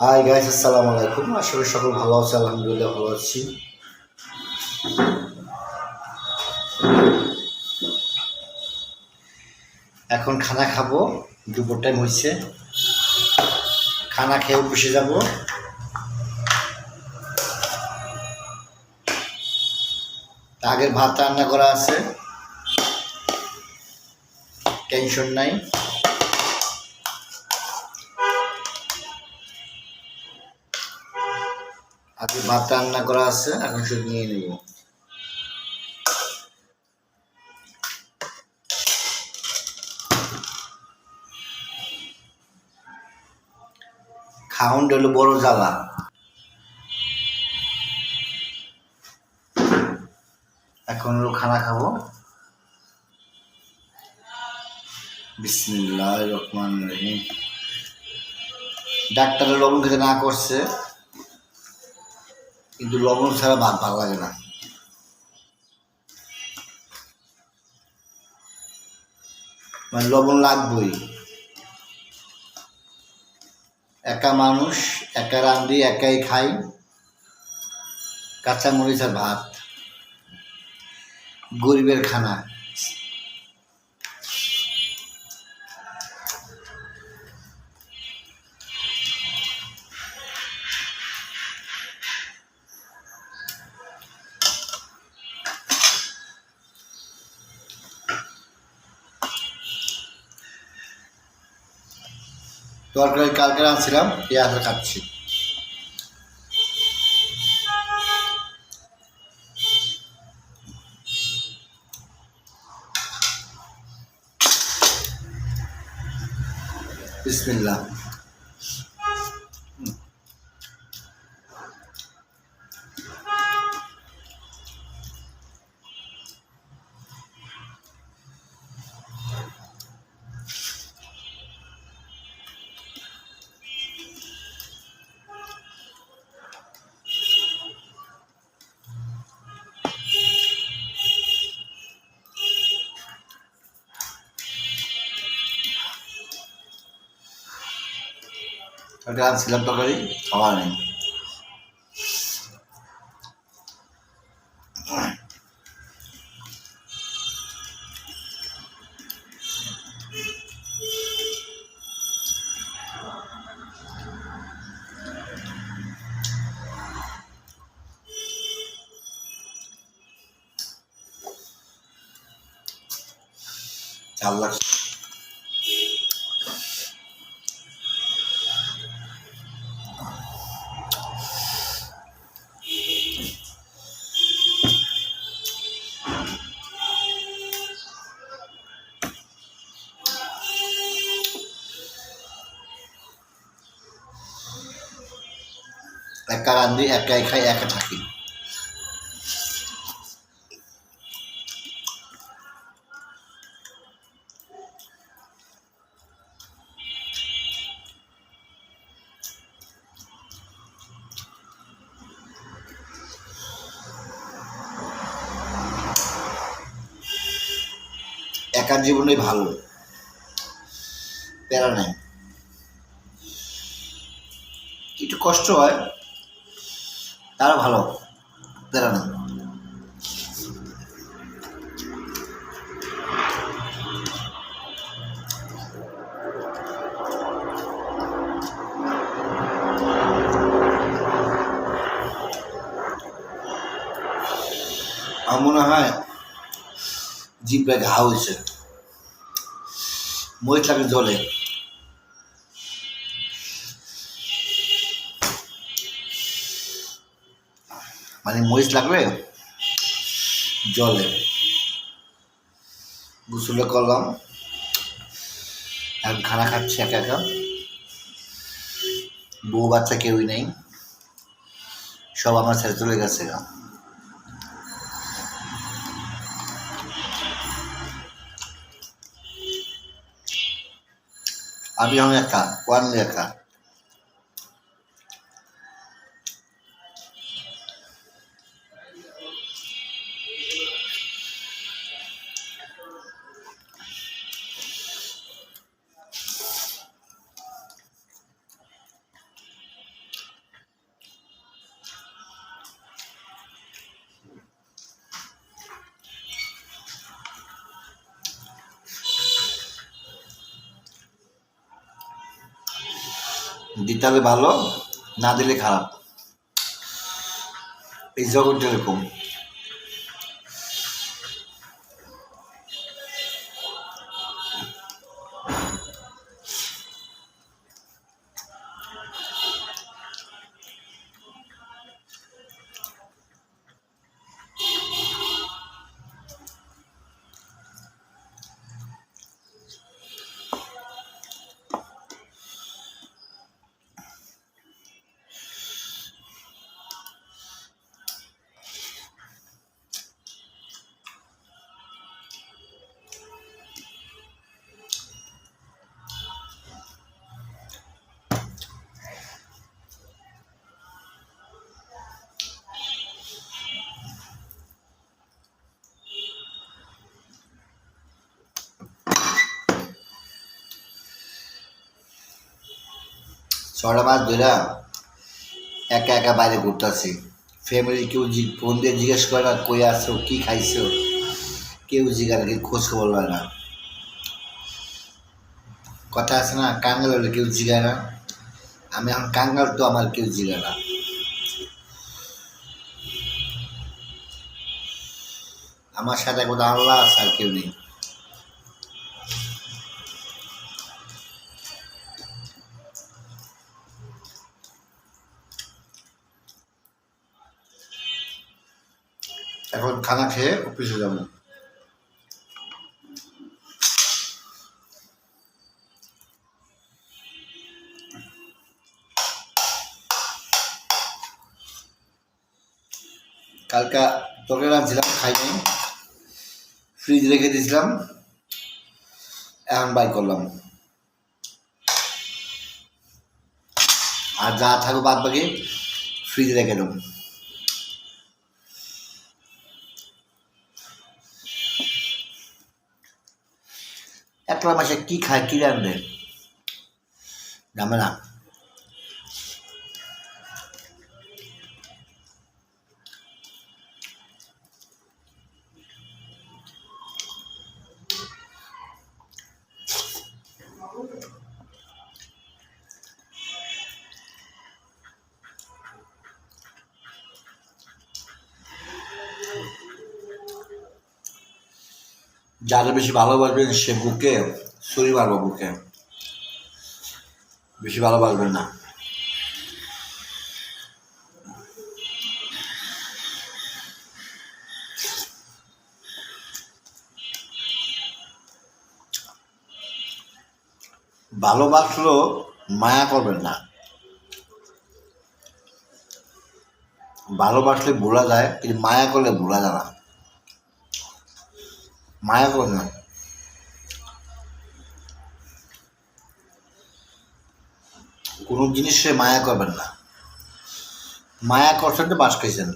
Hi guys, আসসালামু আলাইকুম। আসলে সকল ভালো আছে, আলহামদুলিল্লাহ ভালো আছি। এখন খানা খাবো, দুপুর টাইম হয়েছে। খানা খেয়ে বসে যাব। আগের ভাত রান্না করা আছে, টেনশন নাই। আগে ভাত রান্না করা আছে, এখন শুধু নিয়ে নেব। খাউন্ড হলো বড় জ্বালা। এখন হলো খানা খাবো। বিসমিল্লাহির রহমানির রহিম। ডাক্তারের লবণ খেতে না করছে, কিন্তু লবণ ছাড়া ভাত ভালো লাগে না। মানে লবণ লাগবেই। একা মানুষ, একা রান্ধি, একাই খাই। কাঁচা মরিচ আর ভাত, গরিবের খানা। তরকারি কালকে আনছিলাম, পেঁয়াজ খাচ্ছি। বিসমিল্লাহ। ওটা আনছিলাম তরকারি, খাওয়া নেই। চাল লাগছে। একা রান্ধি, একাই খাই, একা থাকি। একার জীবনই ভালো, প্যারা নাই। একটু কষ্ট হয়, তারা ভালো, প্যারা নাই। আমার মনে হয় জিভে ঘা হয়েছে, মরিচ লাগে জলে। মানে মরিচ লাগবে জলে। গোসলে করলাম, এখন খানা খাচ্ছি একা একা। বউ বাচ্চা কেউই নেই, সব আমার ছেড়ে চলে গেছে। আমি এখন একা, ওয়ানলি একা। দিতে হলে ভালো, না দিলে খারাপ। এই জগৎটা এরকম। ছটা মাস ধরে একা একা বাইরে ঘুরতেছি। ফ্যামিলি কেউ ফোন দিয়ে জিজ্ঞেস করে না কই আসছো, কি খাইছো, কেউ জিজ্ঞাসা কেউ খোঁজ খবর লয় না। কথা আছে না, কাঙ্গাল হলে কেউ জিগায় না। আমি এখন কাঙ্গাল, তো আমার কেউ জিগায় না। আমার সাথে কোথাও আল্লাহ আছে, আর কেউ নেই। এখন খানা খেয়ে অফিসে যাবো। কালকা তরকারি রাঁধছিলাম, খাইনি, ফ্রিজ রেখে দিয়েছিলাম, এখন বাই করলাম। আর যা থাকো বাদ বাকি ফ্রিজে রেখে দেবো। একলা মাসে কি খায়, কি রান্ধে, জানে না। যারা বেশি ভালোবাসবেন সে বুকে ছুরি মারবো, বুকে বেশি ভালোবাসবেন না। ভালোবাসলেও মায়া করবেন না। ভালোবাসলে ভোলা যায়, কিন্তু মায়া করলে ভোলা যায় না। মায়া করবেন না। কোনো জিনিসে মায়া করবেন না। মায়া করছেন তো বাস খাইছেন।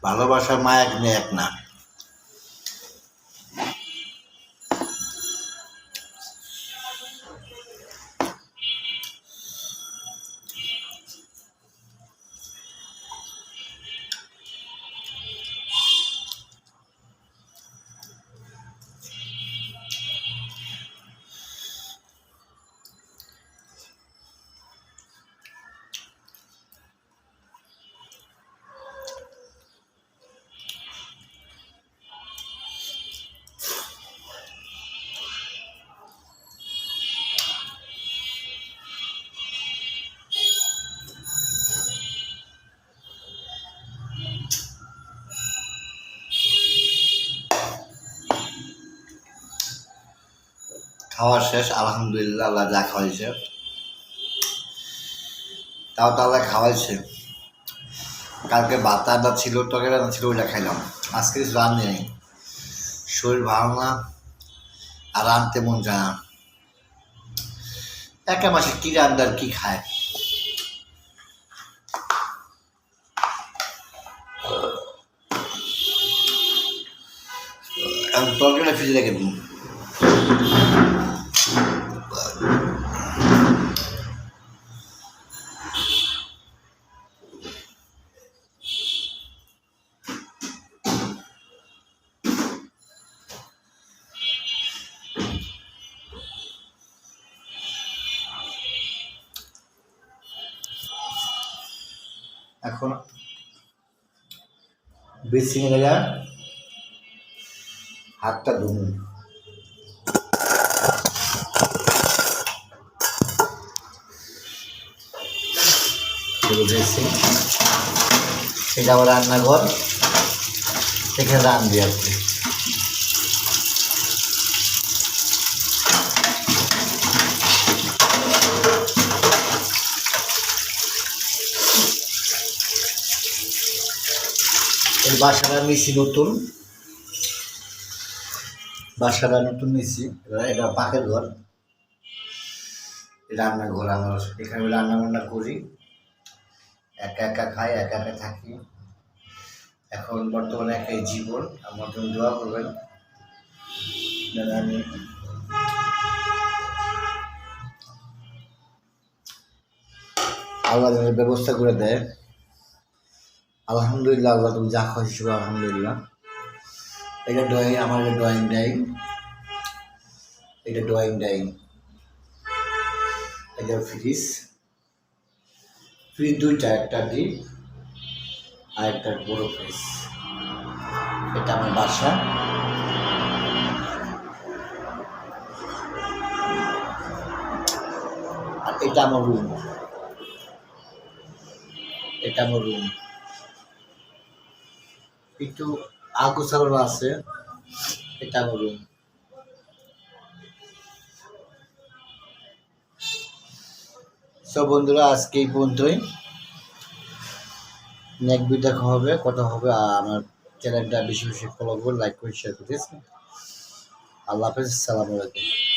ভালোবাসার মায়া কিন্তু এক না। খাওয়া শেষ, আলহামদুলিল্লাহ, আল্লাহ যা খাওয়াইছে, তাও তো আল্লাহ খাওয়াইছে। কালকে ভাত রান্না ছিল, তরকারি রান্না ছিল, ওইটা খাইলাম। আজকে কিছু রান্না নেই, শরীর ভালো না, আর রাঁধতে মন যায় না। একা মাসে কি রান্না আর কি খায়। আমি তরকারিটা ফ্রিজে রেখে দিই। এখন বেসিং লাগা হাতটা ধুমু। বেসিং এটা আমার রান্নাঘর, এখানে রান্না আর কি। এই বাসাটা নিছি নতুন, নিছি। এটা পাকের ঘর, রান্নাঘর আমার। এখানে রান্না বান্না করি, একা একা খাই, একা একা থাকি। এখন বর্তমানে একাই জীবন। আমার জন্য দোয়া করবেন যেন আমি আল্লাহ যেন ব্যবস্থা করে দেয়। আলহামদুলিল্লাহ, আল্লাহ তুমি যা খাওয়া হিসেবে আলহামদুলিল্লাহ। এটা ড্রয়িং, আমার ড্রয়িং ডাইং, এটা ড্রয়িং ডাইং। এটা ফ্রিজ দুইটা, একটা ডিপ আর একটা বড় ফ্রিজ। এটা আমার বাসা। আর এটা আমার রুম, একটু আগোছালো আছে। এটা আমার রুম। সব বন্ধুরা, আজকে এই পর্যন্তই। নেক্সট ভিডিও দেখা হবে, কথা হবে। আর আমার চ্যানেলটা বেশি বেশি ফলো করুন, লাইক করে শেয়ার করতেছি। আল্লাহ হাফেজ, আসসালামু আলাইকুম।